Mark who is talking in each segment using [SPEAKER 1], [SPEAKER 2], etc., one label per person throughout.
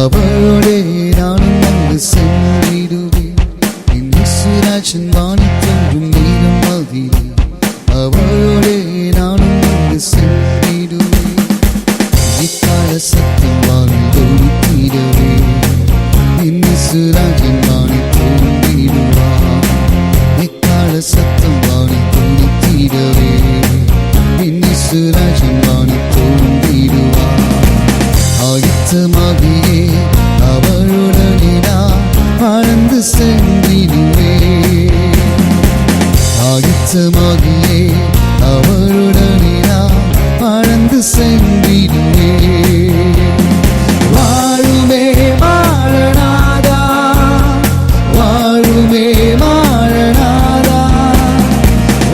[SPEAKER 1] அவளோடே நானும் அங்கு சென்றிடுவேன். என் இயேசுராஜன் வானில் தோன்றும் நேரம் அதிலே அவளோடே நானும் அங்கு சென்றிடுவேன். இக்கால சத்தம் வானில் ஒலித்திடவே என் இயேசுராஜன் வானில் தோன்றிடுவார். இக்கால சத்தம் வானில் ஒலித்திடவே என் இயேசுராஜன் வானில் தோன்றிடுவார். ஆயத்தமாகியே அவளுடனே நான் பறந்து சென்றிடுவேன். ஆயத்தமாகியே அவளுடனே நான் பறந்து சென்றிடுவேன். வாழுமே மாறனாதா, வாழுமே மாறனாதா,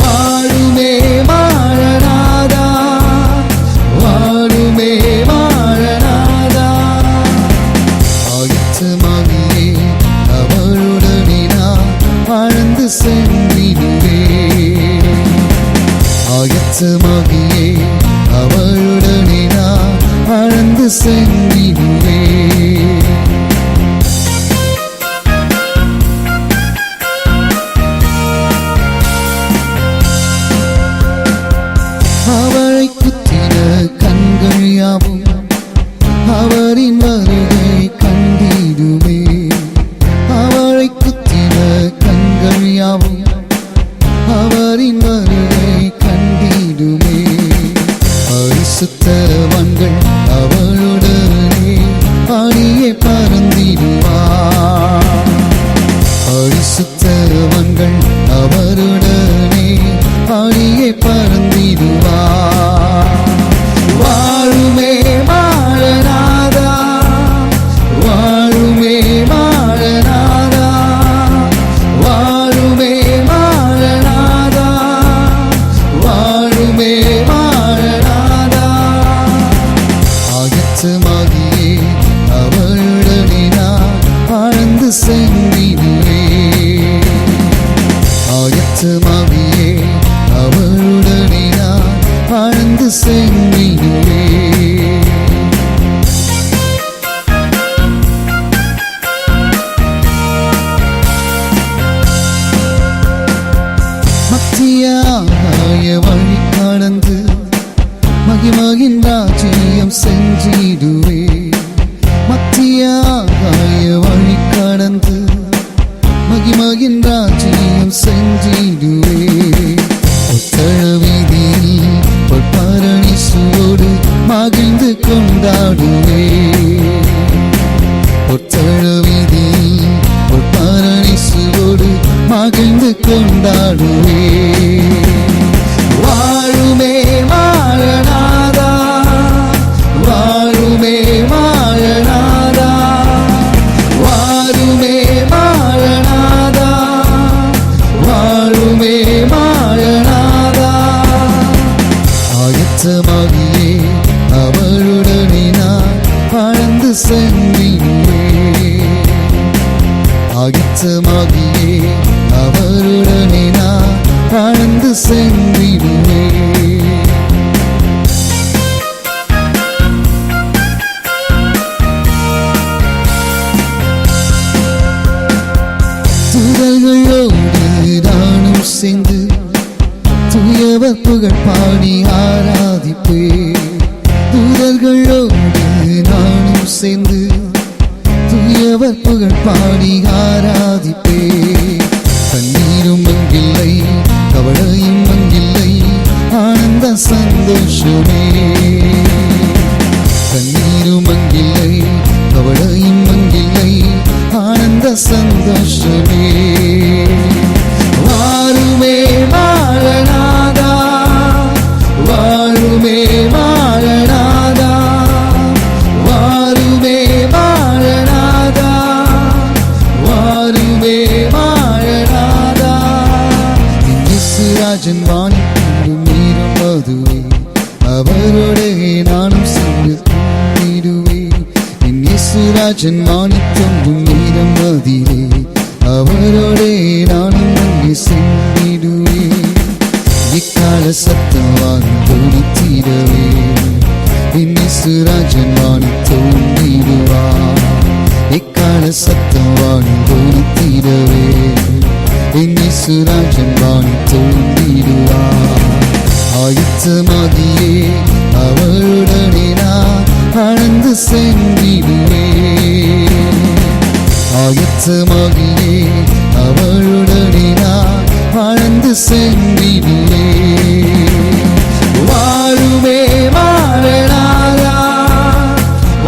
[SPEAKER 1] வாழுமே மாறனாதா, வாழுமே மாறனாதா. ஆயத்தமாகியே அவளுடனே நான் பறந்து சென்றிடுவேன். ஆயத்தமாகியே அவளுடனே நான் பறந்து சென்றிடுவேன். அவளை குத்தின கண்கள் யாவும் அவரின் வருகை கண்டிடுமே. அவளை குத்தின கண்கள் யாவும் அவரின் வருகை கண்டிடுமே. பரிசுத்தவான்கள் அவளுடனே பாடியே பறந்திடுவார். பரிசுத்தவான்கள் அவருடனே பாடியே பறந்திடுவார். வாழுமே மாறனாதா, வாழுமே மாறனாதா, வாழுமே மாறனாதா, வாழுமே மாறனாதா. ஆயத்தமாகியே அவளுடனே நான் பறந்து சென்றிடுவேன். ஆயத்தமாகியே அவளுடனே நான் பறந்து சென்றிடுவேன். மத்தியாய வழி கடந்து மகிமகின் ராஜ்யம் சென்றிடுவே. மத்தியாய வழி கடந்து மகிமகின் ராஜ்யம் சென்றிடுவே. ஒத்தழ வீதியில் பொற்பரணிசோடு மகிழ்ந்து கொண்டாடுவே. ஒத்தழ வீதியில் பொற்பரணிசோடு மகிழ்ந்து கொண்டாடுவே. வாழுமே மாறனாதா, வாழுமே மாறனாதா, வாழுமே மாறனாதா, வாழுமே மாறனாதா. ஆயத்தமாகியே அவளுடனே நான் பறந்து சென்றிடுவேன். ஆயத்தமாகியே அவருடனே நான் பறந்து சென்றிடுவேன். தூதர்களோடு நானும் சேர்ந்து தூயவர் புகழ் பாடி ஆராதிப்பேன். தூதர்களோடு நானும் சேர்ந்து தூயவர் புகழ் பாடி ஆராதிப்பேன். கண்ணீரும் அங்கில்லை, கவலையும் அங்கில்லை, ஆனந்த சந்தோஷமே. கண்ணீரும் அங்கில்லை, கவலையும் அங்கில்லை, ஆனந்த சந்தோஷமே. வாழுமே மாறனாதா, வாழுமே மாறனாதா, வாழுமே மாறனாதா, வாழுமே மாறனாதா. இயேசுராஜன் வானில் தோன்றும் நேரம் அதுவே அவரோடே நானும் சென்று தோன்றிடுவேன். என் இயேசுராஜன் வானில் தோன்றும் நேரம் அதிலே அவரோடே நானும் அங்கே சென்றிடுவேன். இக்கால சத்தம் வானில் ஒலித்திடவே என் இயேசுராஜன் வானில் தோன்றிடுவார். ஆயத்தமாகியே அவளுடனே நான் வாழ்ந்து சென்றிடுவே. வாழுமே மாறனாதா,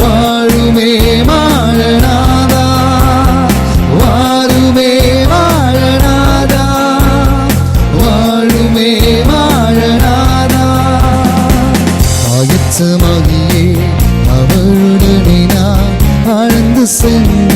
[SPEAKER 1] வாழுமே மாறனாதா, வாழுமே மாறனாதா, வாழுமே மாறனாதா. ஆயத்தமாகியே அவளுடனே நான் வாழ்ந்து சென்று